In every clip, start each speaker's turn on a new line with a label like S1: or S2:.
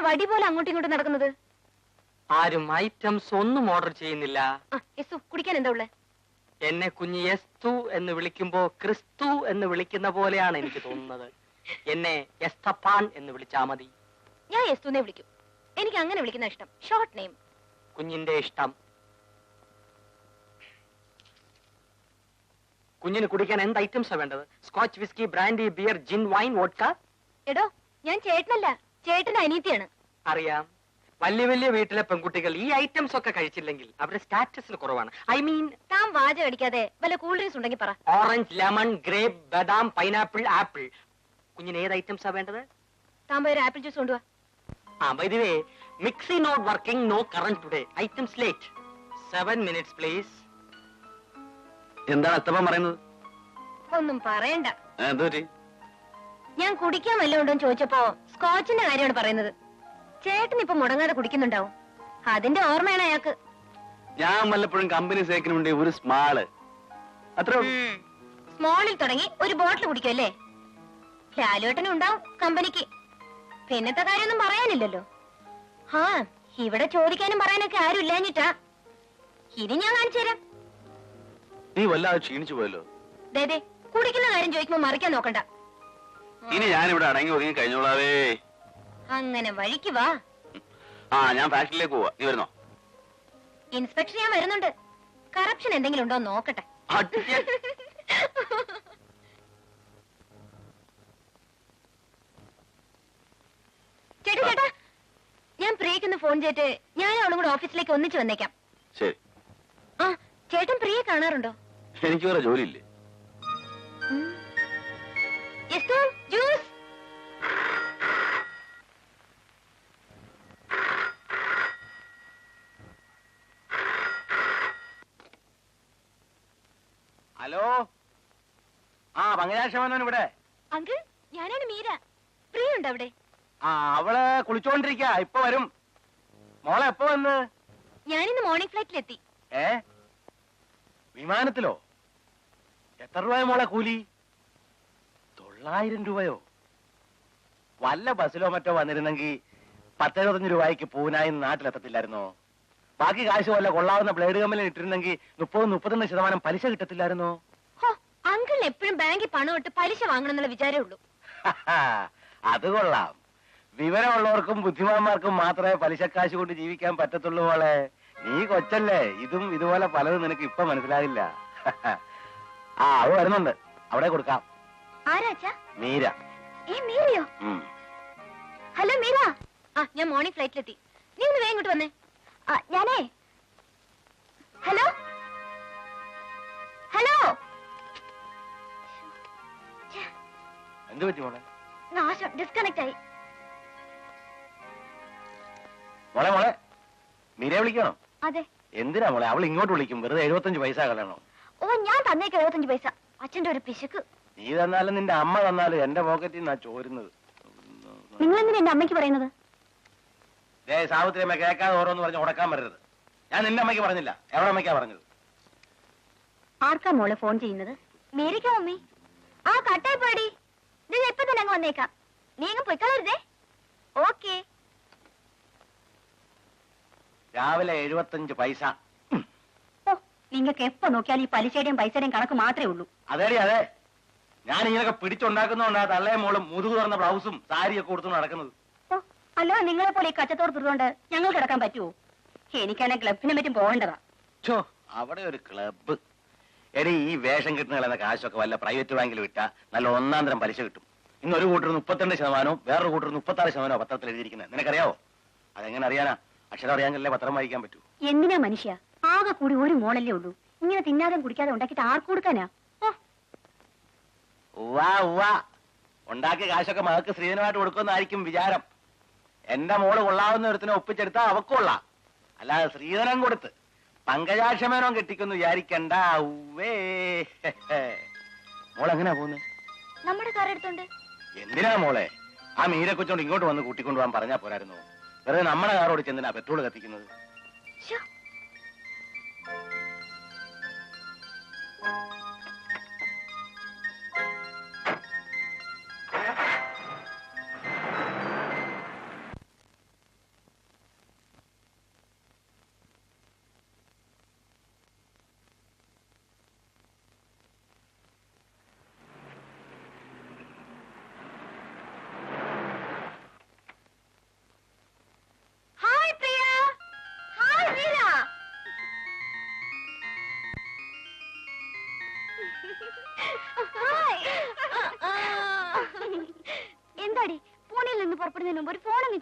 S1: ഇങ്ങനെ വടി പോലെ അങ്ങോട്ടും ഇങ്ങോട്ടും നടക്കുന്നത്?
S2: ആരും ഐറ്റംസ് ഒന്നും ഓർഡർ ചെയ്യുന്നില്ല.
S1: കുടിക്കാൻ എന്താ ഉള്ളേ?
S2: എന്നെ കുഞ്ഞ് എസ്തു എന്ന് വിളിക്കുമ്പോ ക്രിസ്തു എന്ന് വിളിക്കുന്ന പോലെയാണ് എനിക്ക് തോന്നുന്നത്. എന്നെ എസ്തപ്പാൻ എന്ന് വിളിച്ചാ മതി.
S1: ഞാൻ എസ്തുനെ വിളിക്കും. എനിക്ക് അങ്ങനെ വിളിക്കുന്ന ഇഷ്ടം. Short name.
S2: കുഞ്ഞിന്റെ ഇഷ്ടം. കുഞ്ഞിന് കുടിക്കാൻ എന്ത് ഐറ്റംസാ വേണ്ടത്? സ്കോച്ച്, വിസ്കി, ബ്രാൻഡി, ബിയർ, ജിൻ, വൈൻ, വോഡ്ക?
S1: എടോ, ഞാൻ ചേട്ടനല്ല, ചേട്ടന്റെ അനിയത്തിയാണ്.
S2: അറിയാം. വലിയ വലിയ വീട്ടിലെ പെൺകുട്ടികൾ ഈ ഐറ്റംസ് ഒക്കെ കഴിച്ചില്ലെങ്കിൽ അവരുടെ സ്റ്റാറ്റസിന് കുറവാണ്. ഐ മീൻ,
S1: താൻ വാചകം അടിക്കാതെ വല്ല കൂൾ ഡ്രിങ്ക്സ് ഉണ്ടെങ്കിൽ പറ.
S2: ഓറഞ്ച്, ലെമൺ, ഗ്രേപ്പ്, ബദാം, പൈനാപ്പിൾ, ആപ്പിൾ. കുഞ്ഞിന് ഏത് ഐറ്റംസാ വേണ്ടത്?
S1: താൻ പോയി ഒരു ആപ്പിൾ ജ്യൂസ് കൊണ്ടുവാ.
S2: By the way, mixie not working, no current today. Items late. 7 minutes, please.
S3: എന്താണ് അത്തപ്പൻ പറയുന്നത്?
S1: ഒന്നും പറയണ്ട.
S3: എന്തോറ്റി?
S1: ഞാൻ കുടിക്കാൻ വല്ലതും ഉണ്ടോന്ന് ചോദിച്ചപ്പോ സ്കോച്ചിന്റെ കാര്യമാണ് പറയുന്നത്. ചേട്ടൻ ഇപ്പൊ മുടങ്ങാതെ കുടിക്കുന്നുണ്ടാവും. അതിന്റെ ഓർമ്മയാണ് അയാൾക്ക്.
S3: ഞാൻ വല്ലപ്പോഴും കമ്പനി സേക്കിന് വേണ്ടി ഒരു സ്മാള്, അത്ര
S1: സ്മോളിൽ തുടങ്ങി ഒരു ബോട്ടിൽ കുടിക്കുമല്ലേ? ലാലുവേട്ടനും ഉണ്ടാവും കമ്പനിക്ക്. പിന്നത്തെ കാര്യമൊന്നും പറയാനില്ലല്ലോ. ഇവിടെ ചോദിക്കാനും പറയാനൊക്കെ ആരും ഇല്ലാഞ്ഞിട്ടാ. ഇനി ഞാൻ കാണിച്ചു തരാം.
S3: നീ വല്ലാതെ ക്ഷീണിച്ചു പോയല്ലോ.
S1: ദേ കുടിക്കുന്ന കാര്യം ചോദിക്കുമ്പോ മറിക്കാൻ നോക്കണ്ട.
S3: ഇനി ഞാനിവിടെ അടങ്ങി ഒതുങ്ങി കഴിഞ്ഞോളാവേ.
S1: അങ്ങനെ വഴിക്ക് വാ.
S3: ഞാൻ ഫാക്ടറിയിലേക്ക് പോവാ. നീ വരുന്നോ?
S1: ഇൻസ്പെക്ഷൻ ഞാൻ വരുന്നുണ്ട്. കറപ്ഷൻ എന്തെങ്കിലും ഉണ്ടോ നോക്കട്ടെ. ചേട്ടാ ചേട്ടാ, ഞാൻ പ്രിയക്കൊന്ന് ഫോൺ ചെയ്തിട്ട് ഞാൻ അവളും കൂടെ ഓഫീസിലേക്ക് ഒന്നിച്ച് വന്നേക്കാം.
S3: ശരി.
S1: ചേട്ടൻ പ്രിയെ കാണാറുണ്ടോ?
S3: എനിക്ക് വേറെ ജോലിയില്ലേ?
S1: ജ്യൂസ്.
S3: ഹലോ, പങ്കജാക്ഷമനാണ് ഇവിടെ.
S1: അങ്കിൾ, ഞാനാണ് മീര. പ്രിയ ഉണ്ടോ അവിടെ?
S3: അവള് കുളിച്ചോണ്ടിരിക്ക. ഇപ്പൊ വരും. മോളെ എപ്പോ വന്ന്?
S1: ഞാനിന്ന് മോർണിംഗ് ഫ്ലൈറ്റിലെത്തി.
S3: വിമാനത്തിലോ? എത്ര രൂപയോ മോളെ കൂലി? 900 രൂപയോ? വല്ല ബസ്സിലോ മറ്റോ വന്നിരുന്നെങ്കിൽ 10-15 രൂപയ്ക്ക് പൂനായി നാട്ടിലെത്തത്തില്ലായിരുന്നോ? ബാക്കി കാശ് വല്ല കൊള്ളാവുന്ന ബ്ലേഡ് കമ്പനിയിൽ ഇട്ടിരുന്നെങ്കിൽ 30-32% പലിശ കിട്ടത്തില്ലായിരുന്നോ?
S1: അങ്കിൾ എപ്പോഴും ബാങ്കിൽ പണം ഇട്ട് പലിശ വാങ്ങണം എന്നുള്ള വിചാരമേ ഉള്ളൂ.
S3: അത് കൊള്ളാം. വിവരമുള്ളവർക്കും ബുദ്ധിമാന്മാർക്കും മാത്രമേ പലിശക്കാശ് കൊണ്ട് ജീവിക്കാൻ പറ്റത്തുള്ളൂ മോളെ. നീ കൊച്ചല്ലേ, ഇതും ഇതുപോലെ പലതും നിനക്ക് ഇപ്പൊ മനസ്സിലാകില്ല. അത് വരുന്നുണ്ട്, അവിടെ കൊടുക്കാം.
S1: ആരാച്ചാ?
S3: മീര.
S1: മീരയോ? ഹലോ മീര. ഞാൻ മോർണിംഗ് ഫ്ലൈറ്റിലെത്തി. നീ ഒന്ന് വേഗം ഇങ്ങോട്ട് വന്നേ. ഞാനേ ഹലോ ഹലോ.
S3: എന്ത് പറ്റി മോളെ?
S1: നാശം, ഡിസ്കണക്ട് ആയി.
S3: മോളെ മോളെ, മീരയെ വിളിക്കണോ?
S1: അതെ.
S3: എന്തിനാ മോളെ അവൾ ഇങ്ങോട്ട് വിളിക്കും? വെറുതെ 75 പൈസ കളയണോ?
S1: ഞാൻ തന്നേക്ക് 75 പൈസ. അച്ഛന്റെ ഒരു പിശുക്ക്.
S3: നീ തന്നാലും നിന്റെ അമ്മ തന്നാലും എന്റെ പോക്കറ്റിൽ നിന്നാ ചോരുന്നത്.
S1: നിങ്ങൾ എന്തിനാ എന്റെ അമ്മയ്ക്ക് പറയുന്നത്?
S3: സാവിത്രി അമ്മ കേൾക്കാതെ ഓരോന്ന് പറഞ്ഞ് ഉടക്കാൻ വരരുത്. ഞാൻ നിന്റെ അമ്മയ്ക്ക് പറഞ്ഞില്ല. എവിടെ അമ്മയ്ക്കാ പറഞ്ഞത്?
S1: ആർക്കാ മോളെ ഫോൺ ചെയ്യുന്നത്? മീരയ്ക്കാ മമ്മി. കട്ടായി പോടി. ഇപ്പൊ തന്നെ അങ്ങ് വന്നേക്കാം. നീ അങ്ങ് പൊയ്ക്കളരുതേ. ഓക്കെ.
S3: രാവിലെ 75 പൈസ.
S1: നിങ്ങൾക്ക് എപ്പോ നോക്കിയാൽ ഈ പലിശയുടെയും പൈസയുടെയും കണക്ക് മാത്രമേ ഉള്ളൂ.
S3: അതേടി അതെ. ഞാൻ ഇങ്ങനെയൊക്കെ പിടിച്ചുണ്ടാക്കുന്നതുകൊണ്ടാ തള്ളയും മോളും മുതുകു തുറന്ന ബ്ലൗസും സാരിയൊക്കെ കൊടുത്തു നടക്കുന്നത്.
S1: അല്ലോ, നിങ്ങളെ പോലെ ഈ കച്ചത്തോട് തീർന്നുകൊണ്ട് ഞങ്ങൾ കിടക്കാൻ പറ്റുമോ? എനിക്കാണെ ക്ലബിനെ പറ്റും പോകേണ്ടതാ.
S3: അവിടെ ഒരു ക്ലബ്ബ്. എടി, ഈ വേഷം കിട്ടുന്ന കാശൊക്കെ വല്ല പ്രൈവറ്റ് ബാങ്കിൽ വിട്ടാ നല്ല 1-ാം തരം പലിശ കിട്ടും. ഇന്ന് ഒരു കൂട്ടർ 32%, വേറൊരു കൂട്ടർ 36% പത്രത്തിൽ എഴുതിയിരിക്കുന്നത്. നിനക്കറിയാവോ? അതെങ്ങനെ അറിയാനാ? അക്ഷരം അറിയാമെങ്കിലല്ലേ പത്രം വായിക്കാൻ പറ്റൂ.
S1: എന്തിനാ മനുഷ്യ, ആകെ കൂടി ഒരു മോളല്ലേ ഉള്ളൂ. ഇങ്ങനെ തിന്നാതെ കുടിക്കാതെ ഉണ്ടാക്കിയിട്ട് ആർക്ക് കൊടുക്കാനാ?
S3: ഉണ്ടാക്കിയ കാശൊക്കെ മകൾക്ക് സ്ത്രീധനമായിട്ട് കൊടുക്കുമെന്നായിരിക്കും വിചാരം. എന്റെ മോള് കൊള്ളാവുന്ന ഒരുത്തിനെ ഒപ്പിച്ചെടുത്താ അവക്കൊള്ളാം. അല്ലാതെ സ്ത്രീധനം കൊടുത്ത് പങ്കജാക്ഷമേനോ കെട്ടിക്കൊന്ന് വിചാരിക്കണ്ട. മോളെങ്ങനെയാ പോകുന്നത്?
S1: നമ്മുടെ കാർ എടുത്തോണ്ട്.
S3: എന്തിനാ മോളെ ആ മീരെ കൊച്ചോണ്ട് ഇങ്ങോട്ട് വന്ന് കൂട്ടിക്കൊണ്ടുപോകാൻ പറഞ്ഞാ പോരായിരുന്നു? വെറുതെ നമ്മുടെ കാർ ഓടിച്ച് എന്തിനാ പെട്രോൾ കത്തിക്കുന്നത്?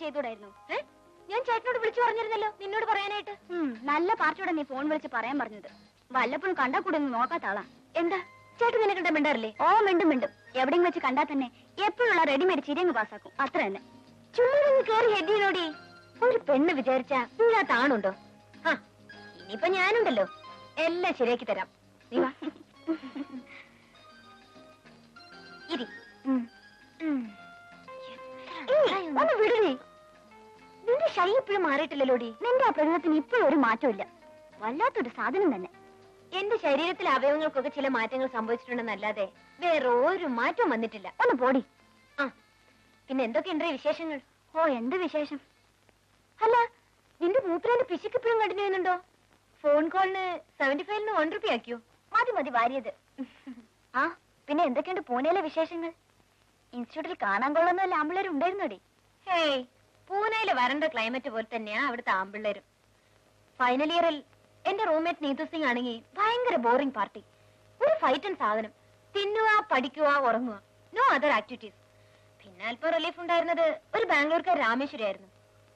S1: ചെയ്തൂടായിരുന്നു? ഞാൻ ചേട്ടനോട് വിളിച്ചു പറഞ്ഞിരുന്നല്ലോ നിന്നോട് പറയാനായിട്ട്. നല്ല പാർട്ടിയോടെ നീ ഫോൺ വിളിച്ച് പറയാൻ പറഞ്ഞത്. വല്ലപ്പോഴും കണ്ടാ കൂടെ ഒന്ന് നോക്കാത്ത ആളാ. എന്താ ചേട്ടൻ നിന്നെ കണ്ട മിണ്ടാറില്ലേ? ഓ മിണ്ടും മിണ്ടും. എവിടെയും വെച്ച് കണ്ടാ തന്നെ എപ്പോഴുള്ള റെഡിമേഡ് ചിരിയങ്ങ് പാസ്സാക്കും. അത്ര തന്നെ. ചുമ്മാ കേറി ഹെഡിനോടി. ഒരു പെണ്ണ് വിചാരിച്ചാ ഇല്ലാത്ത ആണുണ്ടോ? ഇനിയിപ്പൊ ഞാനുണ്ടല്ലോ, എല്ലാം ശരിയാക്കി തരാം. നീ വാ. ഇരി. ഒന്ന് വിടണേ. നിന്റെ ശൈ ഇപ്പോഴും മാറിയിട്ടില്ലല്ലോടി. നിന്റെ ആ പ്രകൃതത്തിന് ഇപ്പോഴും ഒരു മാറ്റമില്ല. വല്ലാത്തൊരു സാധനം തന്നെ. എന്റെ ശരീരത്തിലെ അവയവങ്ങൾക്കൊക്കെ ചില മാറ്റങ്ങൾ സംഭവിച്ചിട്ടുണ്ടെന്നല്ലാതെ വേറെ ഒരു മാറ്റവും വന്നിട്ടില്ല. ഒന്ന് പോടി. പിന്നെ എന്തൊക്കെയുണ്ട് വിശേഷങ്ങൾ? ഓ എന്ത് വിശേഷം? അല്ല, നിന്റെ മൂപ്പിലാന്റെ പിശുക്കിപ്പോഴും കണ്ടിന്യൂ ചെയ്യുന്നുണ്ടോ? ഫോൺ കോളിന് 75 1 രൂപ ആക്കിയോ? മതി മതി വാരിയത്. ആ പിന്നെ എന്തൊക്കെയുണ്ട് പൂനെയിലെ വിശേഷങ്ങൾ? ഇൻസ്റ്റിറ്റ്യൂട്ടിൽ കാണാൻ കൊള്ളുന്ന ആമ്പിള്ളേരും ഉണ്ടായിരുന്നോടി? ഹേയ്, പൂനെയിലെ വരണ്ട ക്ലൈമറ്റ് പോലെ തന്നെയാ അവിടുത്തെ ആമ്പിള്ളേരും. ഫൈനൽ ഇയറിൽ എന്റെ റൂംമേറ്റ് നീതു സിംഗ് ആണെങ്കിൽ ഭയങ്കര ബോറിംഗ് പാർട്ടി. ഒരു ഫൈറ്റൻ സാധനം. തിന്നുക, പഠിക്കുക, ഉറങ്ങുക, നോ അതർ ആക്ടിവിറ്റീസ്. പിന്നെ അല്പം റിലീഫ് ഉണ്ടായിരുന്നത് ഒരു ബാംഗ്ലൂർക്കാർ രാമേശ്വരി ആയിരുന്നു.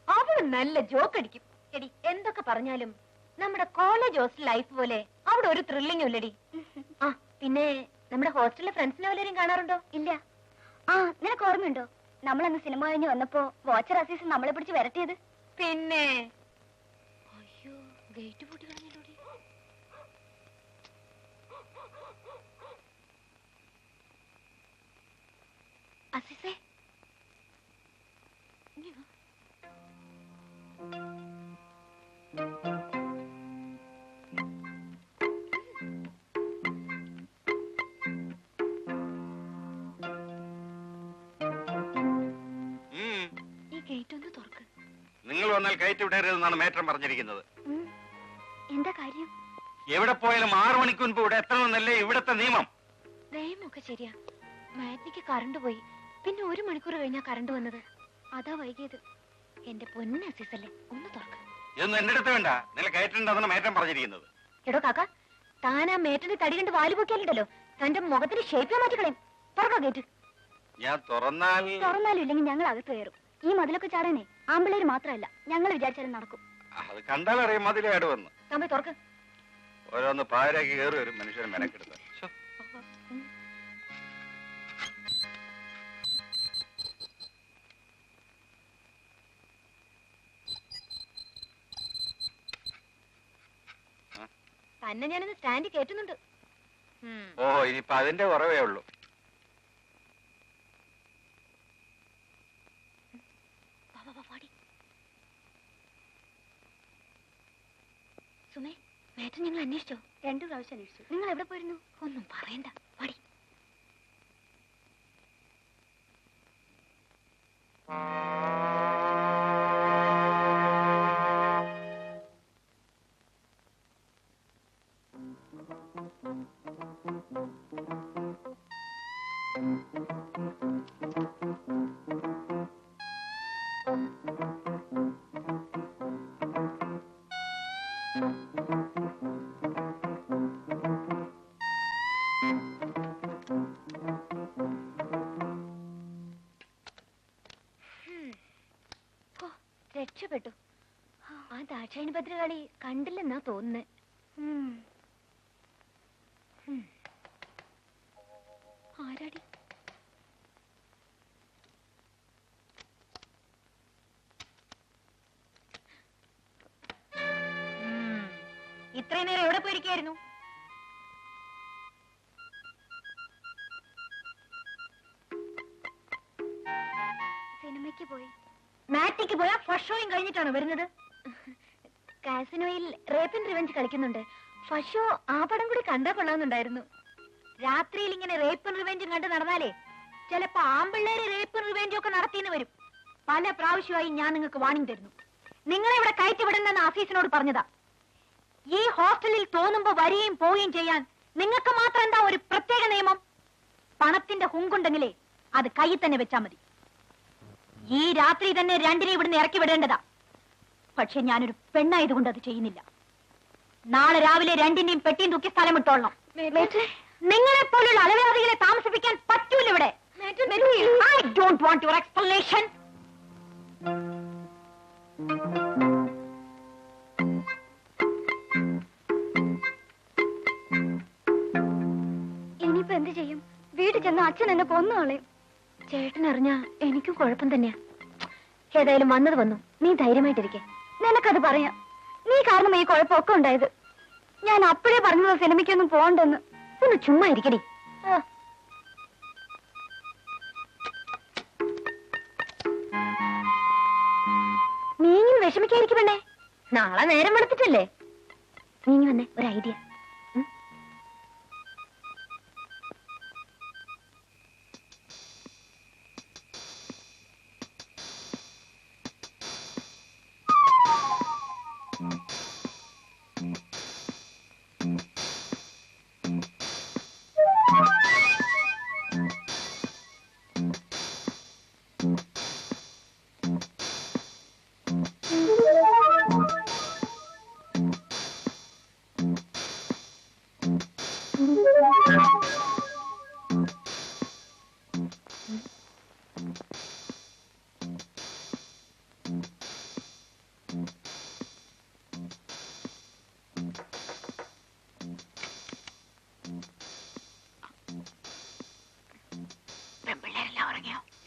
S1: അവള് നല്ല ജോക്ക് അടിക്കും. എടി എന്തൊക്കെ പറഞ്ഞാലും നമ്മുടെ കോളേജ് ഹോസ്റ്റൽ ലൈഫ് പോലെ അവിടെ ഒരു ത്രില്ലിംഗും ഇല്ലടി. ആ പിന്നെ നമ്മുടെ ഹോസ്റ്റലിലെ ഫ്രണ്ട്സിനെ വല്ലവരും കാണാറുണ്ടോ? ഇല്ല. ആ നിനക്ക് ഓർമ്മയുണ്ടോ നമ്മളന്ന് സിനിമ കഴിഞ്ഞ് വന്നപ്പോ വാച്ചർ അസീസ് നമ്മളെ പിടിച്ച് വരട്ടിയത്? പിന്നെ അയ്യോ, ഗേറ്റ് പൂട്ടി കളഞ്ഞല്ലോടി. അസീസേ,
S3: നിങ്ങൾ വന്നാൽ കയറ്റി വിടരുതെന്നാണ് മേറ്റം പറഞ്ഞിരിക്കുന്നത്.
S1: എന്താ കാര്യം?
S3: എവിടെ പോയാലും 6 മണിക്ക് മുൻപ് ഇവിടെ എത്തണമെന്നല്ലേ ഇവിടത്തെ നിയമം.
S1: നിയമമൊക്കെ ശരിയാ. മാറ്റിക്ക് കറണ്ട് പോയി, പിന്നെ 1 മണിക്കൂർ കഴിഞ്ഞാ കറണ്ട് വന്നത്. അതാ വൈകിയത്. എന്റെ പൊന്ന അസീസല്ലേ, ഒന്ന് തുറക്ക.
S3: ഇതൊന്നും എന്റെ അടുത്ത് വേണ്ട. നിങ്ങൾ കയറ്റുണ്ടെന്നാണ് മേറ്റം പറഞ്ഞിരിക്കുന്നത്.
S1: എടോ കാക്ക, താനാ മേറ്റന്റെ തടി കണ്ട് വാല് പൊക്കിയാലുണ്ടല്ലോ തന്റെ മുഖത്തിന് ഷേപ്പ് മാറ്റിക്കളയും. തുറക്കാ ഗേറ്റ്.
S3: ഞാൻ തുറന്നാലും
S1: ഇല്ലെങ്കിൽ ഞങ്ങൾ അകത്ത് കയറും. ഈ മതിലൊക്കെ ചാടാനേ ആമ്പിള്ളേര് മാത്രമല്ല, ഞങ്ങൾ വിചാരിച്ചാലും നടക്കും.
S3: അത് കണ്ടാലറിയാം മതിലേട് വന്ന്.
S1: തമ്പി തുറക്ക്.
S3: ഓരോന്ന് പാരാക്കി കയറി ഒരു മനുഷ്യനെ മെനക്കെടുത്ത.
S1: തന്നെ ഞാനിന്ന് സ്റ്റാൻഡ് കേറ്റുന്നുണ്ട്.
S3: ഓ ഇനിയിപ്പൊ അതിന്റെ കുറവേ ഉള്ളൂ.
S1: സുമേ, മേറ്റൻ ഞങ്ങൾ അന്വേഷിച്ചോ? 2 പ്രാവശ്യം അന്വേഷിച്ചു. നിങ്ങൾ എവിടെ പോയിരുന്നു? ഒന്നും പറയണ്ട, പടി. രക്ഷപ്പെട്ടു. ആ ദാക്ഷായണി ഭദ്രകാളി കണ്ടില്ലെന്നാ തോന്നുന്നത്. ആരാടി? ഇത്രയും നേരം എവിടെ പോയിരിക്കായിരുന്നു? സിനിമയ്ക്ക് പോയി. മാറ്റിക്ക് പോയാ ഫസ്റ്റ് ഷോയും കഴിഞ്ഞിട്ടാണ് വരുന്നത്. കാസിനോയിൽ റേപ്പ് ആൻഡ് റിവെഞ്ച് കളിക്കുന്നുണ്ട്. ഫസ്റ്റ് ഷോ ആ പടം കൂടി കണ്ടാ കൊള്ളാവുന്നുണ്ടായിരുന്നു. രാത്രിയിൽ ഇങ്ങനെ റേപ്പ് ആൻഡ് റിവെഞ്ചും കണ്ട് നടന്നാലേ ചിലപ്പോ ആമ്പിള്ളേര് റേപ്പ് ആൻഡ് റിവെഞ്ചും ഒക്കെ നടത്തിയെന്ന് വരും. പല പ്രാവശ്യമായി ഞാൻ നിങ്ങൾക്ക് വാണിംഗ് തരുന്നു. നിങ്ങളെ ഇവിടെ കയറ്റി വിടണമെന്ന് ആഫീസിനോട് പറഞ്ഞതാ. ഈ ഹോസ്റ്റലിൽ തോന്നുമ്പോ വരികയും പോവുകയും ചെയ്യാൻ നിങ്ങൾക്ക് മാത്രം എന്താ ഒരു പ്രത്യേക നിയമം? പണത്തിന്റെ ഹുങ്കുണ്ടെങ്കിലേ അത് കയ്യിൽ തന്നെ വെച്ചാ മതി. ഈ രാത്രി തന്നെ 2 ഇവിടുന്ന് ഇറക്കി വിടേണ്ടതാ. പക്ഷെ ഞാനൊരു പെണ്ണായതുകൊണ്ട് അത് ചെയ്യുന്നില്ല. നാളെ രാവിലെ 2 പെട്ടിയും തൂക്കി സ്ഥലം വിട്ടോളണം. നിങ്ങളെ പോലുള്ള അലവലാദികളെ താമസിപ്പിക്കാൻ പറ്റൂല ഇവിടെ. I don't want your explanation. അച്ഛൻ എന്നെ കൊന്നു കളയും. ചേട്ടൻ അറിഞ്ഞാ എനിക്കും കുഴപ്പം തന്നെയാ. ഏതായാലും വന്നത് വന്നു, നീ ധൈര്യമായിട്ടിരിക്കെ. നിനക്കത് പറയാം. നീ കാരണം ഈ കുഴപ്പമൊക്കെ ഉണ്ടായത്. ഞാൻ അപ്പോഴേ പറഞ്ഞത് സിനിമയ്ക്കൊന്നും പോകണ്ടെന്ന്. ഒന്ന് ചുമ്മാ ഇരിക്കടി. നീ ഇങ്ങനെ വിഷമിക്കാതിരിക്കും വേണ്ടേ? നാളെ നേരം വെളുത്തിട്ടല്ലേ. നീ വന്നേ, ഒരു ഐഡിയ.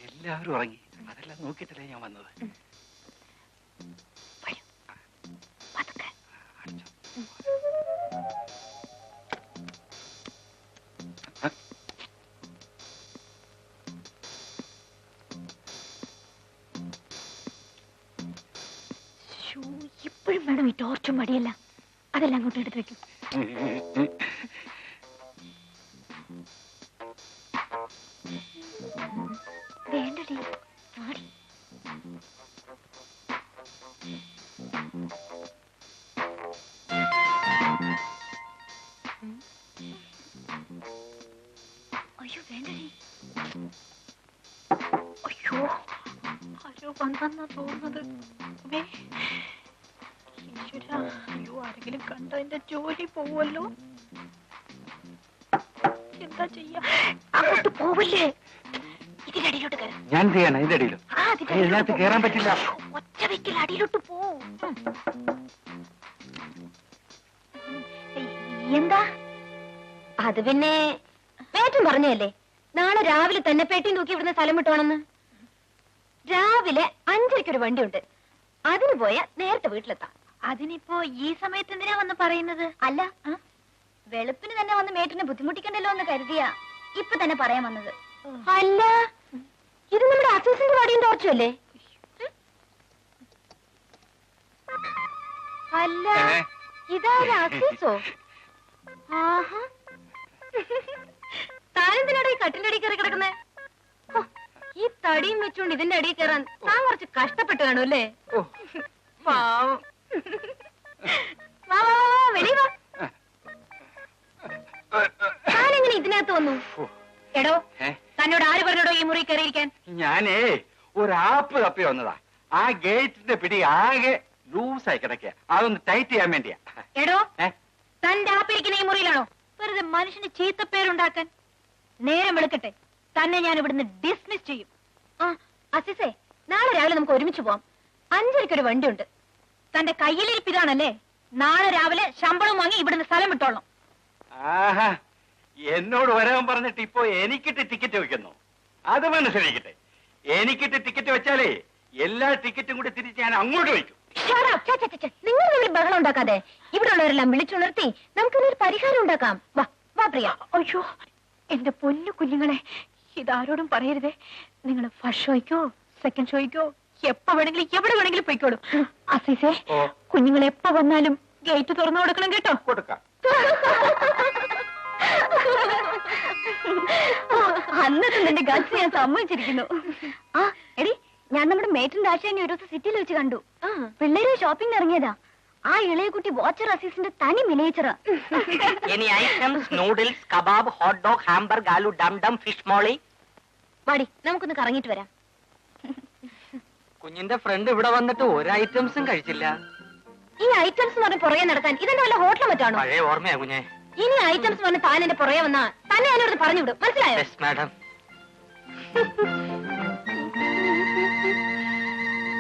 S3: എല്ലാവരും ഉറങ്ങി. അതെല്ലാം നോക്കിയിട്ടല്ലേ ഞാൻ വന്നത്.
S1: ഇപ്പോഴും വേണം ഈ ടോർച്ചും മടിയല്ല. അതെല്ലാം അങ്ങോട്ട് എടുത്ത് വെക്കും. വേണ്ടടി, മാറി. അയ്യോ വേണ്ടടി. അയ്യോ ആരോ വന്നെന്നാ തോന്നുന്നത്. അയ്യോ ആരെങ്കിലും കണ്ട എന്റെ ജോലി പോവല്ലോ. എന്താ ചെയ്യാ? അങ്ങോട്ട് പോവല്ലേ. ഇതിനടിയിലോട്ട് കയറാം.
S3: ഞാൻ ചെയ്യണം ഇതിന്റെ അടിയിലും. ഇതിനകത്ത് കയറാൻ പറ്റില്ല.
S1: ഒറ്റ വെക്കൽ അടിയിലോട്ട് പോ. എന്താ അത്? പിന്നെ പേറ്റും പറഞ്ഞല്ലേ നാളെ രാവിലെ തന്നെ പെട്ടിയും തൂക്കി ഇവിടുന്ന് സ്ഥലം വിട്ടോണെന്ന്. രാവിലെ 5:30 വണ്ടിയുണ്ട്. അതിന് പോയാ നേരത്തെ വീട്ടിലെത്താം. അതിനിപ്പോ ഈ സമയത്ത് എന്തിനാ വന്ന് പറയുന്നത്? അല്ല, വെളുപ്പിന് തന്നെ വന്ന് മേട്ടിനെ ബുദ്ധിമുട്ടിക്കണ്ടല്ലോ എന്ന് കരുതിയാ ഇപ്പൊ തന്നെ പറയാൻ വന്നത്. അല്ല, ഇത് നമ്മുടെ അസൂസിന്റെ വടിയും ടോർച്ചുമല്ലേ? അല്ല, ഇതാര് അസൂസോ? ആഹാ, താനെന്തിനാടാ ഈ കട്ടിന്റെ അടിയിൽ കയറി കിടക്കുന്നേ? ഈ തടിയും വെച്ചോണ്ട് ഇതിന്റെ അടിയിൽ കയറാൻ താൻ കുറച്ച് കഷ്ടപ്പെട്ട് കാണും അല്ലേ? പാവം. വാ വാ വാ, വെളിയിൽ വാ. താനെങ്ങനെ ഇതിനകത്ത് വന്നു? എടോ, തന്നോട് ആര് പറഞ്ഞോടോ ഈ മുറി കയറിയിരിക്കാൻ?
S3: ഞാനേ ഒരു ആപ്പ് തപ്പി വന്നതാ. ആ ഗേറ്റിന്റെ പിടി ആകെ ലൂസായി കിടക്കുക. അതൊന്ന് ടൈറ്റ് ചെയ്യാൻ വേണ്ടിയാ.
S1: എടോ, തന്റെ ആപ്പിരിക്കുന്ന ഈ മുറിയിലാണോ വെറുതെ മനുഷ്യന് ചീത്തപ്പേരുണ്ടാക്കാൻ? നേരം വെളുക്കട്ടെ, തന്നെ ഞാൻ ഇവിടുന്ന് ഡിസ്മിസ് ചെയ്യും. ആ അസിസേ, നാളെ രാവിലെ നമുക്ക് ഒരുമിച്ച് പോവാം. 5:30 വണ്ടിയുണ്ട്. തന്റെ കയ്യിലിരിപ്പിതാണല്ലേ? നാളെ രാവിലെ ശമ്പളം വാങ്ങി ഇവിടുന്ന് സ്ഥലം വിട്ടോളാം.
S3: ആഹാ, എന്നോട് വരാൻ പറഞ്ഞിട്ട് ഇപ്പൊ എനിക്കിട്ട് ടിക്കറ്റ് വെക്കുന്നു. അത് മനസ്സിലാക്കട്ടെ. എനിക്കിട്ട് ടിക്കറ്റ് വെച്ചാലേ എല്ലാ ടിക്കറ്റും കൂടി തിരിച്ച് ഞാൻ അങ്ങോട്ട് വയ്ക്കും.
S1: നിങ്ങൾ തമ്മിൽ ബഹളം ഉണ്ടാക്കാതെ ഇവിടെ ഉള്ളവരെല്ലാം വിളിച്ചുണർത്തി നമുക്കൊരു പരിഹാരം ഉണ്ടാക്കാം. വാ വാ പ്രിയ. അയ്യോ എന്റെ പൊന്നു കുഞ്ഞുങ്ങളെ, ഇതാരോടും പറയരുതേ. നിങ്ങൾ ഫസ്റ്റ് ഷോയ്ക്കോ സെക്കൻഡ് ഷോയ്ക്കോ എപ്പോ വേണമെങ്കിലും എവിടെ വേണമെങ്കിലും പോയിക്കോളൂ. അസീസേ, കുഞ്ഞുങ്ങൾ എപ്പോ വന്നാലും ഗേറ്റ് തുറന്നു കൊടുക്കണം കേട്ടോ.
S3: കൊടുക്കാം.
S1: അന്നത്തെ നിന്റെ ഗസ് ഞാൻ സമ്മതിച്ചിരിക്കുന്നു. ആ എടി, ഞാൻ നമ്മുടെ മേറ്റിന്റെ ആശാനെ ഒരു ദിവസം സിറ്റിയിൽ വെച്ച് കണ്ടു. പിള്ളേര് ഷോപ്പിംഗ് ഇറങ്ങിയതാ. ആ ഇളയ കുട്ടി വാച്ചർ അസീസിന്റെ തനി മിനിയേച്ചറാ.
S2: Any items noodles, kebab, hot dog, hamburg, aloo dum dum, fish molee.
S1: വാടി, നമുക്കൊന്ന് കറങ്ങിട്ട് വരാം.
S2: കുഞ്ഞിന്റെ ഫ്രണ്ട് ഇവിടെ വന്നിട്ട് ഒരു ഐറ്റംസും കഴിച്ചില്ല.
S1: ഈ ഐറ്റംസ് പറഞ്ഞ് പുറകെ നടക്കാൻ ഇതെന്റെ വല്ല ഹോട്ടലും മറ്റാണോ?
S2: പഴയ ഓർമ്മയാ കുഞ്ഞെ.
S1: ഇനി ഐറ്റംസ് പറഞ്ഞ് താൻ എന്റെ പുറകെ വന്നാ തന്നെ ഞാനോട് പറഞ്ഞു വിടും. മനസ്സിലായോ?
S2: മാഡം.